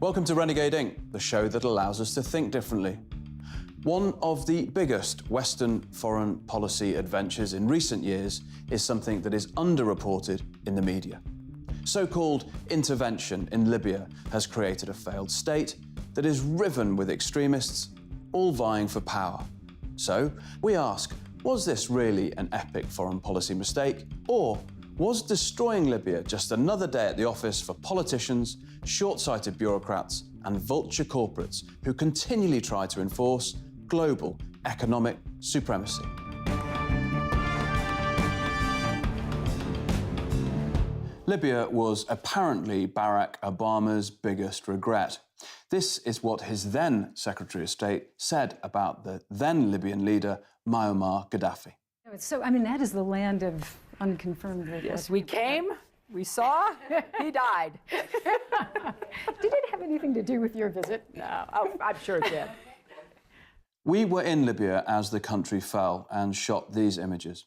Welcome to Renegade Inc., the show that allows us to think differently. One of the biggest Western foreign policy adventures in recent years is something that is underreported in the media. So-called intervention in Libya has created a failed state that is riven with extremists, all vying for power. So we ask, was this really an epic foreign policy mistake, or was destroying Libya just another day at the office for politicians, short-sighted bureaucrats, and vulture corporates who continually try to enforce global economic supremacy? Libya was apparently Barack Obama's biggest regret. This is what his then Secretary of State said about the then Libyan leader, Muammar Gaddafi. So, that is the land of unconfirmed reports. Yes, we came, we saw, he died. Did it have anything to do with your visit? No, I'm sure it did. We were in Libya as the country fell and shot these images.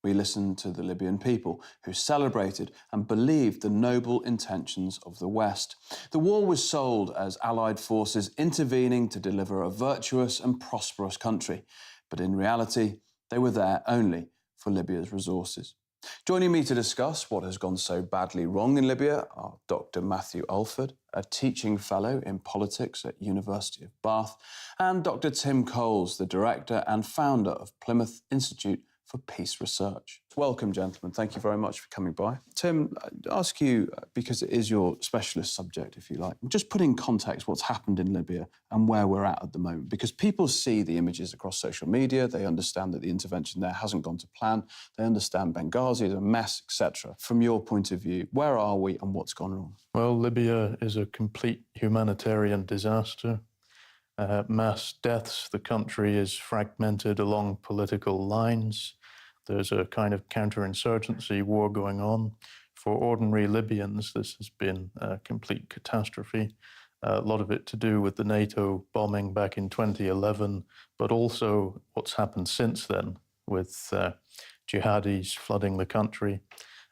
We listened to the Libyan people who celebrated and believed the noble intentions of the West. The war was sold as Allied forces intervening to deliver a virtuous and prosperous country, but in reality, they were there only for Libya's resources. Joining me to discuss what has gone so badly wrong in Libya are Dr. Matthew Alford, a teaching fellow in politics at University of Bath, and Dr. Tim Coles, the director and founder of Plymouth Institute for Peace Research. Welcome, gentlemen. Thank you very much for coming by. Tim, I'd ask you, because it is your specialist subject, if you like, just put in context what's happened in Libya and where we're at the moment, because people see the images across social media, they understand that the intervention there hasn't gone to plan, they understand Benghazi is a mess, etc. From your point of view, where are we and what's gone wrong? Well, Libya is a complete humanitarian disaster. Mass deaths, the country is fragmented along political lines. There's a kind of counterinsurgency war going on. For ordinary Libyans, this has been a complete catastrophe. A lot of it to do with the NATO bombing back in 2011, but also what's happened since then with jihadis flooding the country.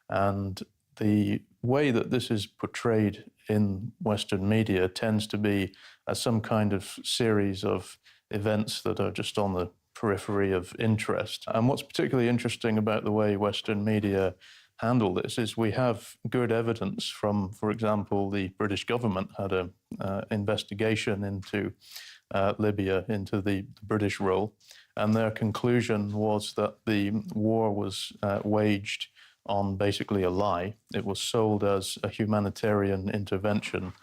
And the way that this is portrayed in Western media tends to be as some kind of series of events that are just on the periphery of interest. And what's particularly interesting about the way Western media handle this is we have good evidence from, for example, the British government had an investigation into Libya, into the British role, and their conclusion was that the war was waged on basically a lie. It was sold as a humanitarian intervention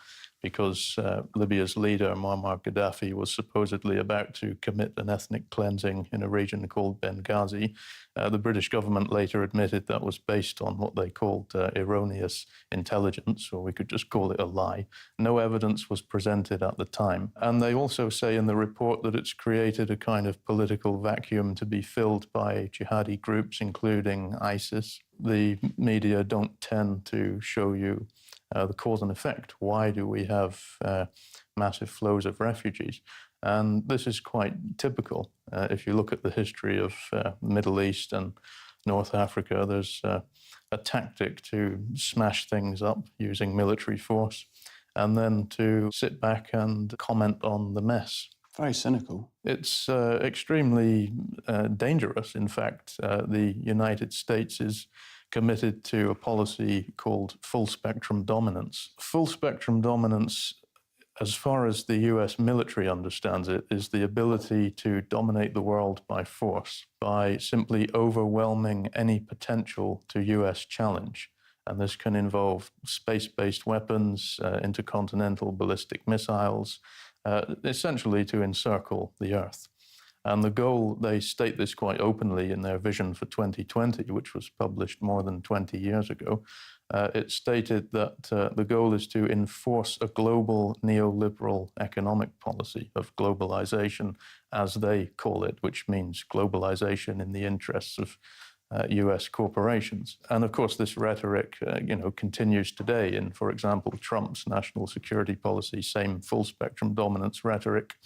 because Libya's leader, Muammar Gaddafi, was supposedly about to commit an ethnic cleansing in a region called Benghazi. The British government later admitted that was based on what they called erroneous intelligence, or we could just call it a lie. No evidence was presented at the time. And they also say in the report that it's created a kind of political vacuum to be filled by jihadi groups, including ISIS. The media don't tend to show you the cause and effect. Why do we have massive flows of refugees? And this is quite typical. If you look at the history of the Middle East and North Africa, there's a tactic to smash things up using military force and then to sit back and comment on the mess. Very cynical. It's extremely dangerous. In fact, the United States is committed to a policy called full-spectrum dominance. Full-spectrum dominance, as far as the US military understands it, is the ability to dominate the world by force, by simply overwhelming any potential to US challenge. And this can involve space-based weapons, intercontinental ballistic missiles, essentially to encircle the Earth. And the goal, they state this quite openly in their vision for 2020, which was published more than 20 years ago. It stated that the goal is to enforce a global neoliberal economic policy of globalization, as they call it, which means globalization in the interests of US corporations. And of course, this rhetoric continues today in, for example, Trump's national security policy, same full spectrum dominance rhetoric.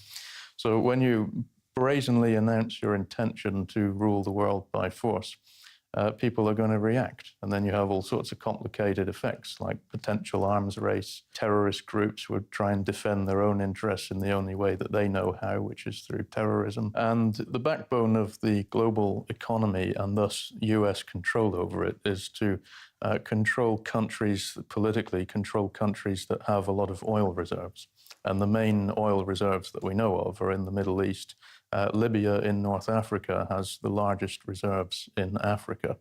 So when you brazenly announce your intention to rule the world by force, people are going to react. And then you have all sorts of complicated effects, like potential arms race. Terrorist groups would try and defend their own interests in the only way that they know how, which is through terrorism. And the backbone of the global economy, and thus US control over it, is to control countries, politically control countries that have a lot of oil reserves. And the main oil reserves that we know of are in the Middle East. Libya in North Africa has the largest reserves in Africa.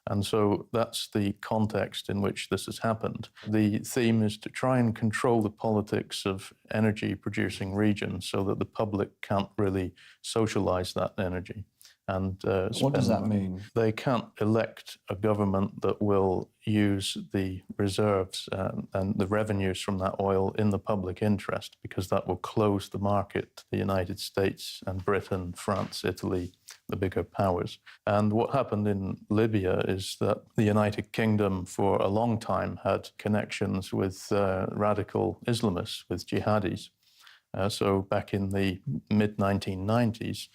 And so that's the context in which this has happened. The theme is to try and control the politics of energy-producing regions so that the public can't really socialize that energy. And what does that mean? They can't elect a government that will use the reserves and the revenues from that oil in the public interest, because that will close the market to the United States and Britain, France, Italy, the bigger powers. And what happened in Libya is that the United Kingdom for a long time had connections with radical Islamists, with jihadis. So back in the mid-1990s,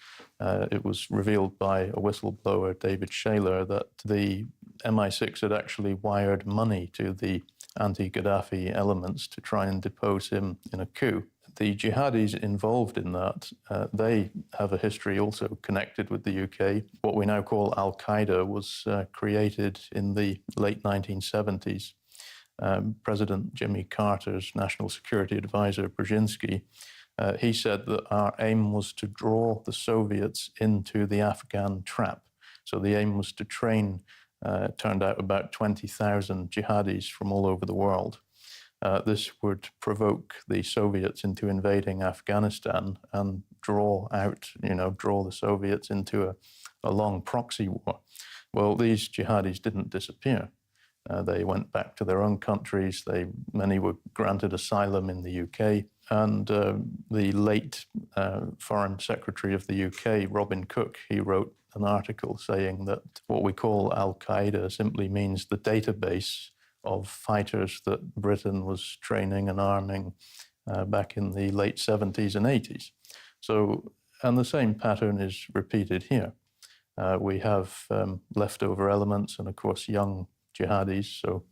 it was revealed by a whistleblower, David Shaler, that the MI6 had actually wired money to the anti-Gaddafi elements to try and depose him in a coup. The jihadis involved in that, they have a history also connected with the UK. What we now call Al-Qaeda was created in the late 1970s. President Jimmy Carter's National Security Advisor, Brzezinski, he said that our aim was to draw the Soviets into the Afghan trap. So the aim was to train, turned out, about 20,000 jihadis from all over the world. This would provoke the Soviets into invading Afghanistan and draw the Soviets into a long proxy war. Well, these jihadis didn't disappear. They went back to their own countries. Many were granted asylum in the UK. And the late Foreign Secretary of the UK, Robin Cook, he wrote an article saying that what we call Al-Qaeda simply means the database of fighters that Britain was training and arming back in the late 70s and 80s. So, and the same pattern is repeated here. We have leftover elements and, of course, young jihadis. So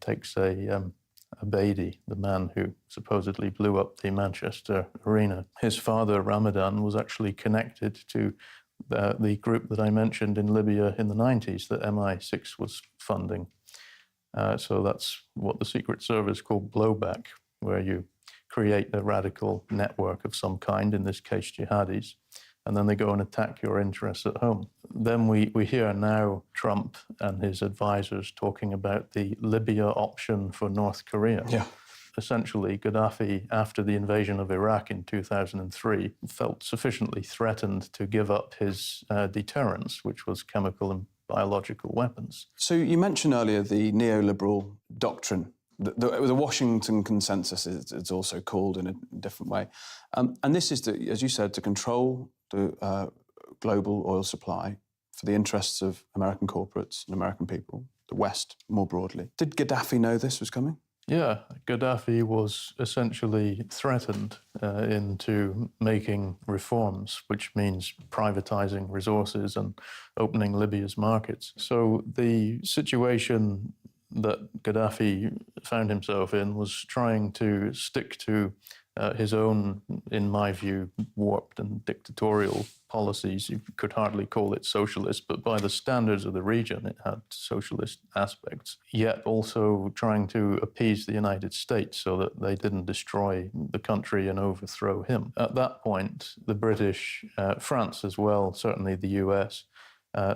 take, say, Abedi, the man who supposedly blew up the Manchester arena. His father, Ramadan, was actually connected to the group that I mentioned in Libya in the 90s that MI6 was funding. So that's what the Secret Service called blowback, where you create a radical network of some kind, in this case jihadis, and then they go and attack your interests at home. Then we hear now Trump and his advisors talking about the Libya option for North Korea. Yeah. Essentially, Gaddafi, after the invasion of Iraq in 2003, felt sufficiently threatened to give up his deterrence, which was chemical and biological weapons. So you mentioned earlier the neoliberal doctrine. The Washington Consensus, it's also called in a different way. And this is, as you said, to control the global oil supply for the interests of American corporates and American people, the West more broadly. Did Gaddafi know this was coming? Yeah, Gaddafi was essentially threatened into making reforms, which means privatizing resources and opening Libya's markets. So the situation that Gaddafi found himself in was trying to stick to his own, in my view, warped and dictatorial policies. You could hardly call it socialist, but by the standards of the region, it had socialist aspects, yet also trying to appease the United States so that they didn't destroy the country and overthrow him. At that point, the British, France as well, certainly the US,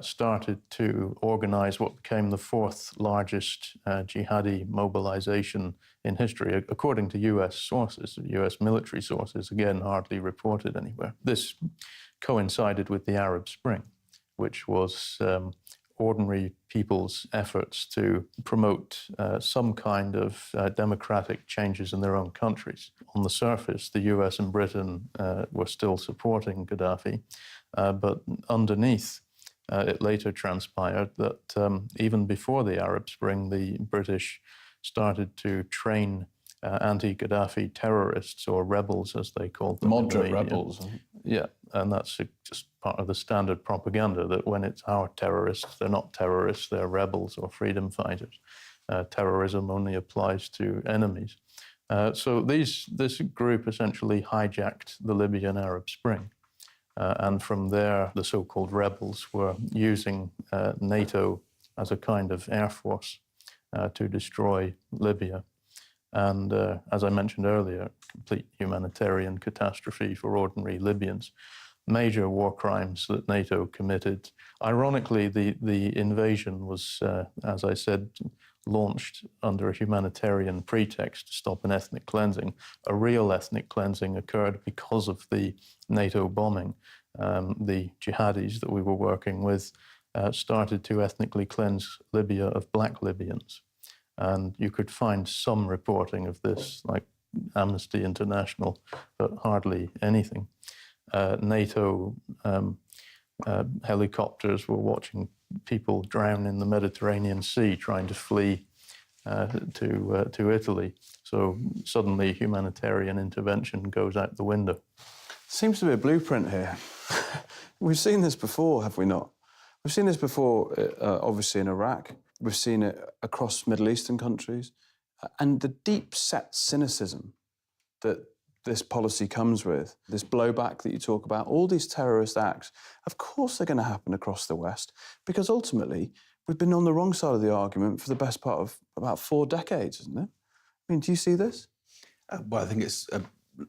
started to organize what became the fourth largest jihadi mobilization in history, according to US sources, US military sources, again, hardly reported anywhere. This coincided with the Arab Spring, which was ordinary people's efforts to promote some kind of democratic changes in their own countries. On the surface, the US and Britain were still supporting Gaddafi, but underneath, it later transpired that even before the Arab Spring, the British started to train anti-Gaddafi terrorists, or rebels as they called them. Moderate rebels. Yeah, and that's just part of the standard propaganda, that when it's our terrorists, they're not terrorists, they're rebels or freedom fighters. Terrorism only applies to enemies. So this group essentially hijacked the Libyan Arab Spring. And from there, the so-called rebels were using NATO as a kind of air force to destroy Libya. And as I mentioned earlier, complete humanitarian catastrophe for ordinary Libyans. Major war crimes that NATO committed. Ironically, the invasion was, as I said, launched under a humanitarian pretext to stop an ethnic cleansing. A real ethnic cleansing occurred because of the NATO bombing. The jihadis that we were working with started to ethnically cleanse Libya of black Libyans. And you could find some reporting of this, like Amnesty International, but hardly anything. NATO helicopters were watching people drown in the Mediterranean Sea trying to flee to Italy. So suddenly humanitarian intervention goes out the window. Seems to be a blueprint here. We've seen this before, have we not? We've seen this before, obviously, in Iraq. We've seen it across Middle Eastern countries. And the deep-set cynicism that this policy comes with, this blowback that you talk about, all these terrorist acts, of course they're going to happen across the West, because ultimately we've been on the wrong side of the argument for the best part of about 4 decades, isn't it? I mean, do you see this? Well, I think it's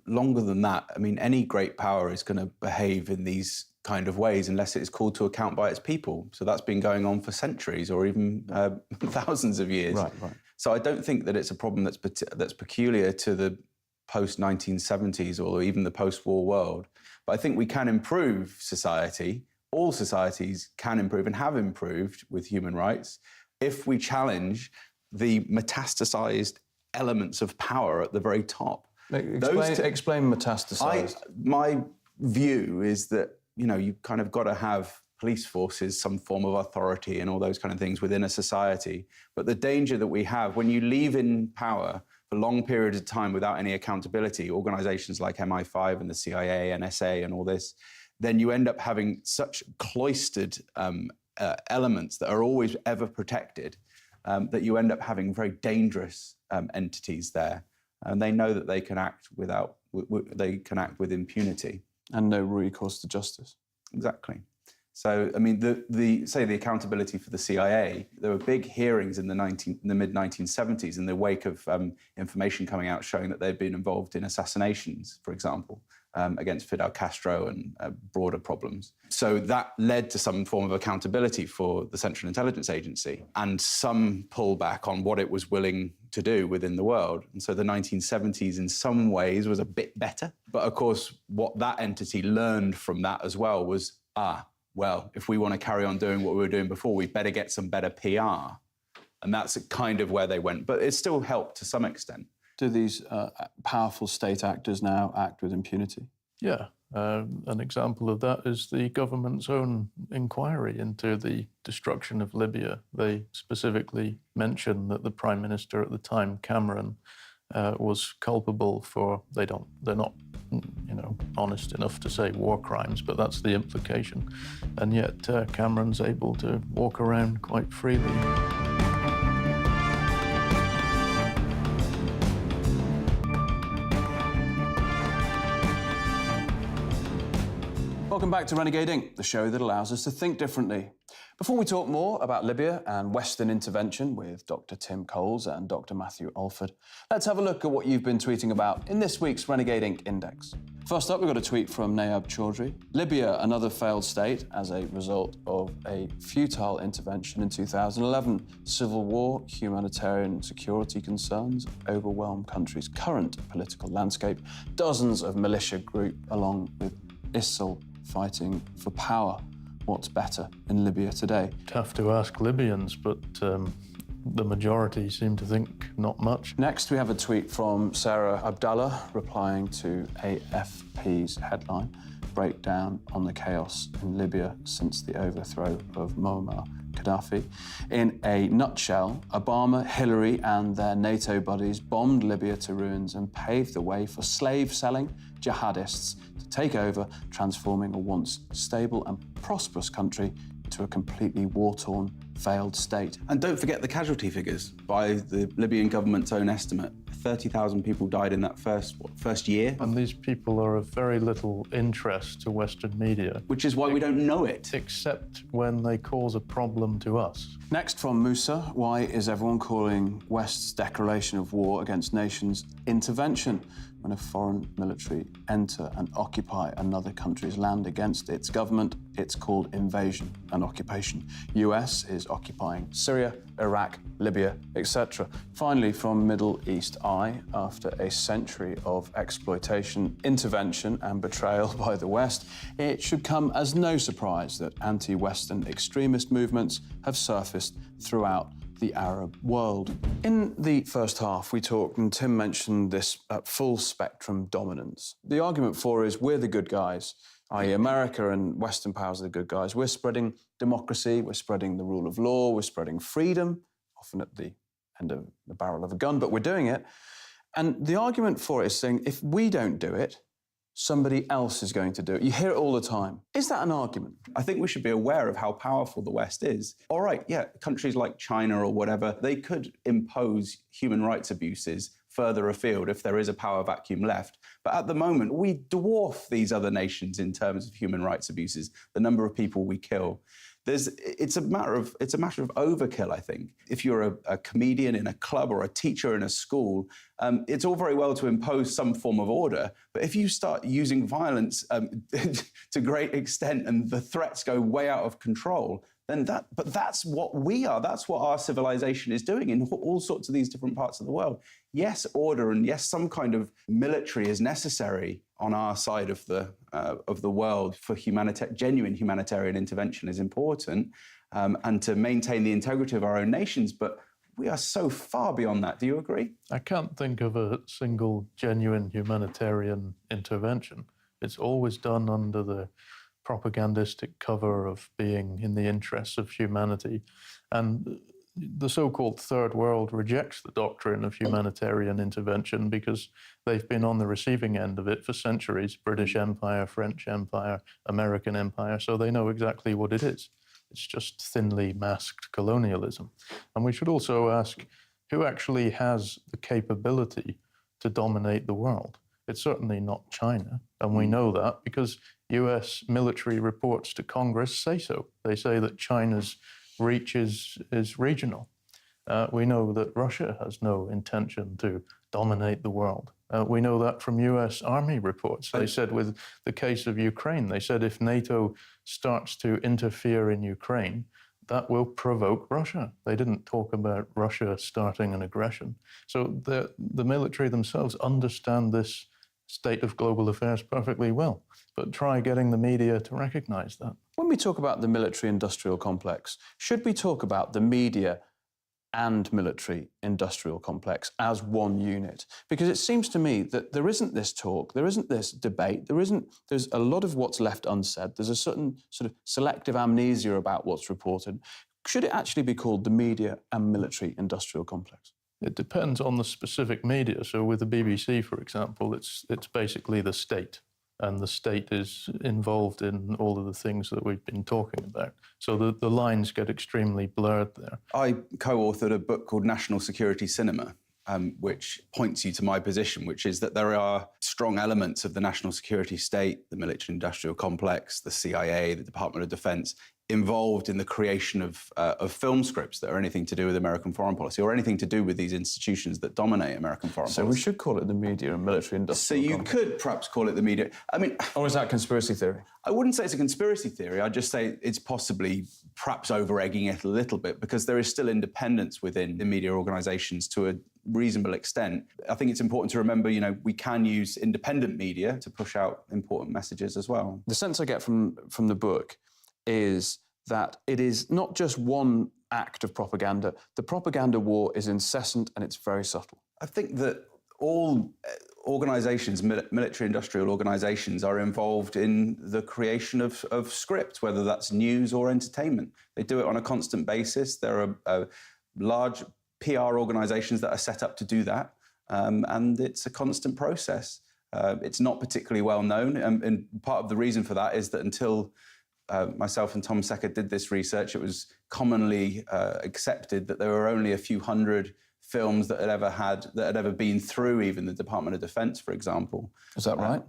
longer than that. I mean, any great power is going to behave in these kind of ways unless it is called to account by its people. So that's been going on for centuries or even thousands of years. Right. So I don't think that it's a problem that's peculiar to the post-1970s or even the post-war world. But I think we can improve society. All societies can improve and have improved with human rights if we challenge the metastasized elements of power at the very top. Explain metastasized. My view is that, you know, you've kind of got to have police forces, some form of authority and all those kind of things within a society. But the danger that we have when you leave in power for long periods of time without any accountability, organizations like MI5 and the CIA, NSA and all this, then you end up having such cloistered elements that are always ever protected that you end up having very dangerous entities there. And they know that they can act with impunity. And no recourse to justice. Exactly. So, I mean, the accountability for the CIA, there were big hearings in the mid-1970s in the wake of information coming out showing that they'd been involved in assassinations, for example, against Fidel Castro and broader problems. So that led to some form of accountability for the Central Intelligence Agency and some pullback on what it was willing to do within the world. And so the 1970s in some ways was a bit better. But of course, what that entity learned from that as well was, well, if we want to carry on doing what we were doing before, we better get some better PR. And that's kind of where they went. But it still helped to some extent. Do these powerful state actors now act with impunity? Yeah. An example of that is the government's own inquiry into the destruction of Libya. They specifically mention that the Prime Minister at the time, Cameron, was culpable for, they're not, honest enough to say war crimes, but that's the implication. And yet Cameron's able to walk around quite freely. Welcome back to Renegade Inc., the show that allows us to think differently. Before we talk more about Libya and Western intervention with Dr. Tim Coles and Dr. Matthew Alford, let's have a look at what you've been tweeting about in this week's Renegade Inc. Index. First up, we've got a tweet from Nayab Chaudhry. Libya, another failed state as a result of a futile intervention in 2011. Civil war, humanitarian and security concerns overwhelm country's current political landscape. Dozens of militia groups, along with ISIL, fighting for power. What's better in Libya today? Tough to ask Libyans, but the majority seem to think not much. Next, we have a tweet from Sarah Abdallah replying to AFP's headline. break down on the chaos in Libya since the overthrow of Muammar Gaddafi. In a nutshell, Obama, Hillary and their NATO buddies bombed Libya to ruins and paved the way for slave-selling jihadists to take over, transforming a once stable and prosperous country into a completely war-torn, failed state. And don't forget the casualty figures. By the Libyan government's own estimate, 30,000 people died in that first year. And these people are of very little interest to Western media. Which is why we don't know it. Except when they cause a problem to us. Next from Musa, why is everyone calling West's declaration of war against nations intervention when a foreign military enter and occupy another country's land against its government? It's called invasion and occupation. US is occupying Syria, Iraq, Libya, etc. Finally, from Middle East Eye, after a century of exploitation, intervention and betrayal by the West, it should come as no surprise that anti-Western extremist movements have surfaced throughout the Arab world. In the first half, we talked, and Tim mentioned this full spectrum dominance. The argument for is we're the good guys, i.e. America and Western powers are the good guys. We're spreading democracy, we're spreading the rule of law, we're spreading freedom, often at the end of the barrel of a gun, but we're doing it. And the argument for it is saying, if we don't do it, somebody else is going to do it. You hear it all the time. Is that an argument? I think we should be aware of how powerful the West is. All right, yeah, countries like China or whatever, they could impose human rights abuses further afield if there is a power vacuum left. But at the moment, we dwarf these other nations in terms of human rights abuses, the number of people we kill. It's a matter of overkill, I think. If you're a comedian in a club or a teacher in a school, it's all very well to impose some form of order, but if you start using violence to great extent and the threats go way out of control, then that's what we are. That's what our civilization is doing in all sorts of these different parts of the world. Yes, order and yes, some kind of military is necessary on our side of the world for genuine humanitarian intervention is important, and to maintain the integrity of our own nations. But we are so far beyond that. Do you agree? I can't think of a single genuine humanitarian intervention. It's always done under the propagandistic cover of being in the interests of humanity. And the so-called Third World rejects the doctrine of humanitarian intervention because they've been on the receiving end of it for centuries. British Empire, French Empire, American Empire, so they know exactly what it is. It's just thinly masked colonialism. And we should also ask, who actually has the capability to dominate the world? It's certainly not China, and we know that because US military reports to Congress say so. They say that China's reach is regional. We know that Russia has no intention to dominate the world. We know that from US Army reports. They said with the case of Ukraine, they said if NATO starts to interfere in Ukraine, that will provoke Russia. They didn't talk about Russia starting an aggression. So the military themselves understand this state of global affairs perfectly well, but try getting the media to recognize that. When we talk about the military-industrial complex, should we talk about the media and military-industrial complex as one unit? Because it seems to me that there isn't this talk, there isn't this debate, there's a lot of what's left unsaid, there's a certain sort of selective amnesia about what's reported. Should it actually be called the media and military-industrial complex? It depends on the specific media. So with the BBC, for example, it's basically the state, and the state is involved in all of the things that we've been talking about. So the lines get extremely blurred there. I co-authored a book called National Security Cinema, which points you to my position, which is that there are strong elements of the national security state, the military-industrial complex, the CIA, the Department of Defense, involved in the creation of film scripts that are anything to do with American foreign policy or anything to do with these institutions that dominate American foreign policy. So we should call it the media and military-industrial complex. So you could perhaps call it the media. I mean... Or is that conspiracy theory? I wouldn't say it's a conspiracy theory. I'd just say it's possibly perhaps over-egging it a little bit because there is still independence within the media organisations to a reasonable extent. I think it's important to remember, we can use independent media to push out important messages as well. The sense I get from the book is that it is not just one act of propaganda. The propaganda war is incessant and it's very subtle. I think that all organizations, military-industrial organizations, are involved in the creation of script, whether that's news or entertainment. They do it on a constant basis. There are large PR organizations that are set up to do that, and it's a constant process. It's not particularly well known, and part of the reason for that is that until myself and Tom Secker did this research, it was commonly accepted that there were only a few hundred films that had ever been through even the Department of Defense, for example. Is that right?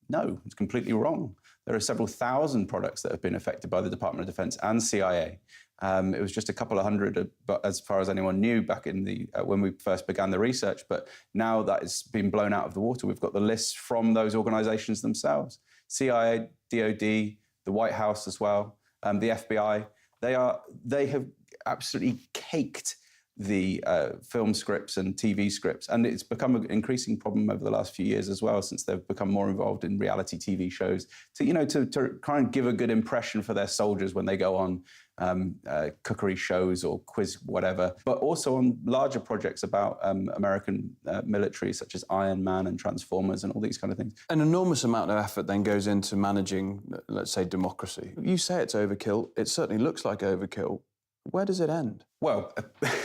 No, it's completely wrong. There are several thousand products that have been affected by the Department of Defense and CIA. It was just a couple of hundred, as far as anyone knew, back in the when we first began the research. But now that it's been blown out of the water, we've got the lists from those organizations themselves: CIA, DOD, the White House as well, the FBI. They have absolutely caked the film scripts and TV scripts. And it's become an increasing problem over the last few years as well, since they've become more involved in reality TV shows to try and give a good impression for their soldiers when they go on cookery shows or quiz whatever, but also on larger projects about American military, such as Iron Man and Transformers and all these kind of things. An enormous amount of effort then goes into managing, let's say, democracy. You say it's overkill. It certainly looks like overkill. Where does it end? Well,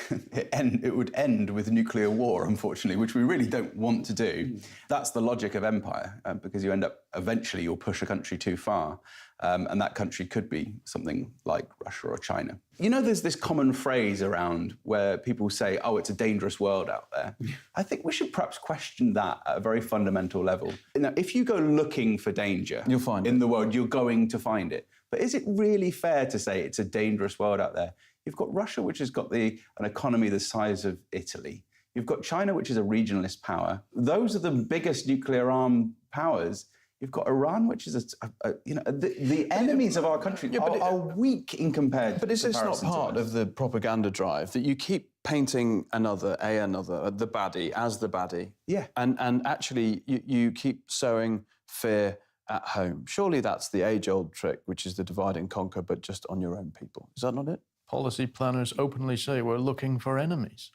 it would end with nuclear war, unfortunately, which we really don't want to do. That's the logic of empire, because you end up, eventually you'll push a country too far, and that country could be something like Russia or China. You know, there's this common phrase around where people say, oh, it's a dangerous world out there. I think we should perhaps question that at a very fundamental level. Now, if you go looking for danger You'll find in the world, you're going to find it. But is it really fair to say it's a dangerous world out there? You've got Russia, which has got an economy the size of Italy. You've got China, which is a regionalist power. Those are the biggest nuclear armed powers. You've got Iran, which is the enemies of our country are weak in comparison. But is this not part of the propaganda drive that you keep painting the baddie as the baddie? Yeah. And actually you keep sowing fear at home. Surely that's the age-old trick, which is the divide and conquer, but just on your own people. Is that not it? Policy planners openly say we're looking for enemies.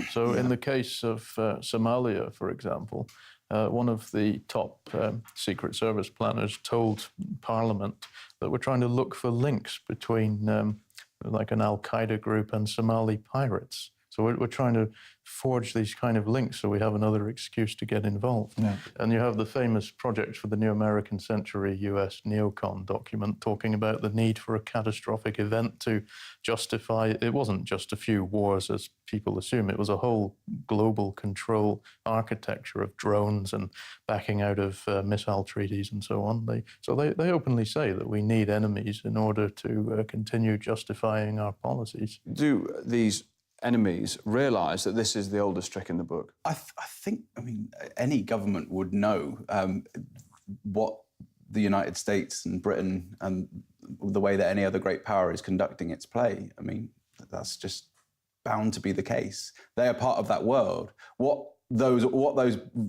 So in the case of Somalia, for example, one of the top Secret Service planners told Parliament that we're trying to look for links between like an Al-Qaeda group and Somali pirates. So we're trying to forge these kind of links so we have another excuse to get involved. Yeah. And you have the famous Project for the New American Century US neocon document talking about the need for a catastrophic event to justify, it wasn't just a few wars as people assume, it was a whole global control architecture of drones and backing out of missile treaties and so on. They openly say that we need enemies in order to continue justifying our policies. Do these enemies realise that this is the oldest trick in the book? I think, any government would know what the United States and Britain and the way that any other great power is conducting its play. That's just bound to be the case. They are part of that world. What those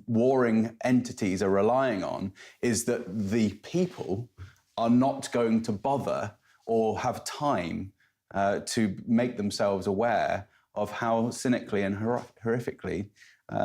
warring entities are relying on is that the people are not going to bother or have time to make themselves aware of how cynically and horrifically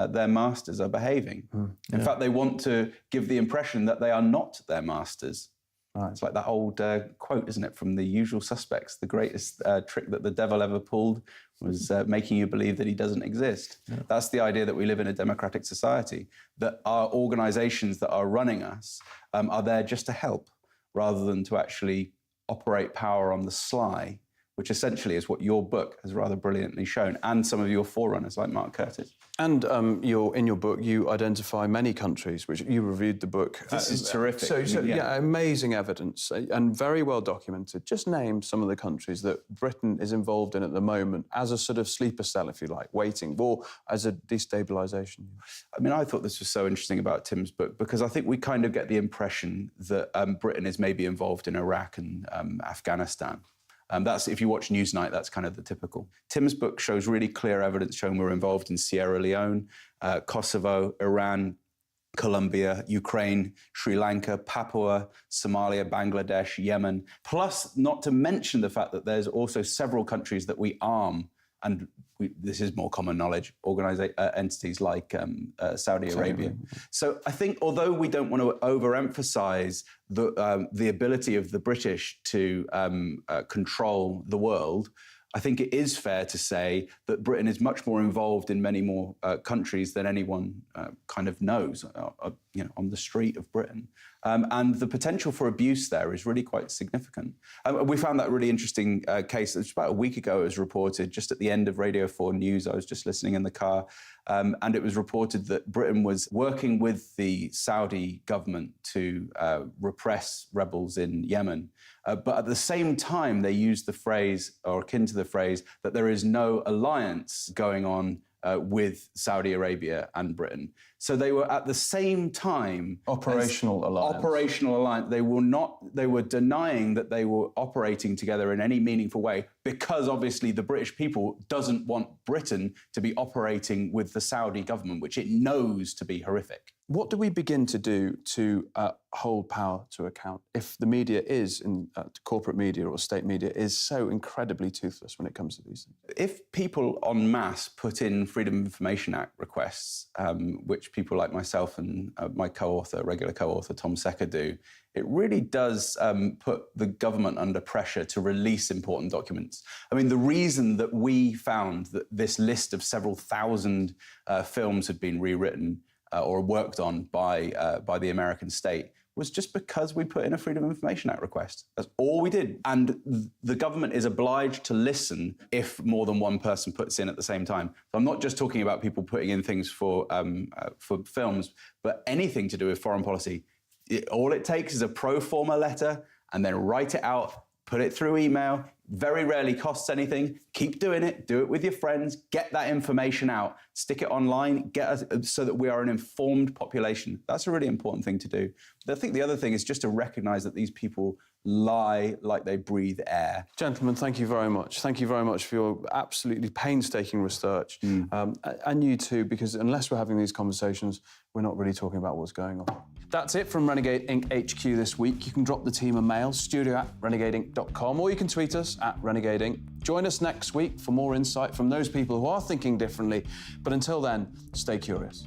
their masters are behaving. In fact, they want to give the impression that they are not their masters. Right. It's like that old quote, isn't it, from The Usual Suspects? The greatest trick that the devil ever pulled was making you believe that he doesn't exist. Yeah. That's the idea that we live in a democratic society, that our organizations that are running us are there just to help, rather than to actually operate power on the sly, which essentially is what your book has rather brilliantly shown, and some of your forerunners like Mark Curtis. And in your book, you identify many countries, which you reviewed the book. This is terrific. So amazing evidence and very well documented. Just name some of the countries that Britain is involved in at the moment as a sort of sleeper cell, if you like, waiting, or as a destabilisation. I thought this was so interesting about Tim's book, because I think we kind of get the impression that Britain is maybe involved in Iraq and Afghanistan. That's, if you watch Newsnight, that's kind of the typical. Tim's book shows really clear evidence showing we're involved in Sierra Leone, Kosovo, Iran, Colombia, Ukraine, Sri Lanka, Papua, Somalia, Bangladesh, Yemen, plus not to mention the fact that there's also several countries that we arm and this is more common knowledge, entities like Saudi Arabia. So I think although we don't want to overemphasize the ability of the British to control the world, I think it is fair to say that Britain is much more involved in many more countries than anyone kind of knows, on the street of Britain. And the potential for abuse there is really quite significant. We found that really interesting case. It was about a week ago. It was reported just at the end of Radio 4 News. I was just listening in the car, and it was reported that Britain was working with the Saudi government to repress rebels in Yemen. But at the same time, they used the phrase, or akin to the phrase, that there is no alliance going on with Saudi Arabia and Britain. So they were at the same time... Operational alliance. Operational alliance. They were denying that they were operating together in any meaningful way, because obviously the British people doesn't want Britain to be operating with the Saudi government, which it knows to be horrific. What do we begin to do to hold power to account if the media is, corporate media or state media, is so incredibly toothless when it comes to these things? If people en masse put in Freedom of Information Act requests, which people like myself and my regular co-author, Tom Secker do, it really does put the government under pressure to release important documents. I mean, the reason that we found that this list of several thousand films had been rewritten or worked on by the American state was just because we put in a Freedom of Information Act request. That's all we did. And the government is obliged to listen if more than one person puts in at the same time. So I'm not just talking about people putting in things for films, but anything to do with foreign policy. All it takes is a pro forma letter, and then write it out, put it through email. Very rarely costs anything. Keep doing it. Do it with your friends. Get that information out. Stick it online. So that we are an informed population. That's a really important thing to do. But I think the other thing is just to recognise that these people lie like they breathe air. Gentlemen, thank you very much. Thank you very much for your absolutely painstaking research. And you too, because unless we're having these conversations, we're not really talking about what's going on. That's it from Renegade Inc. HQ this week. You can drop the team a mail, studio@renegadeinc.com, or you can tweet us @Renegade Inc. Join us next week for more insight from those people who are thinking differently. But until then, stay curious.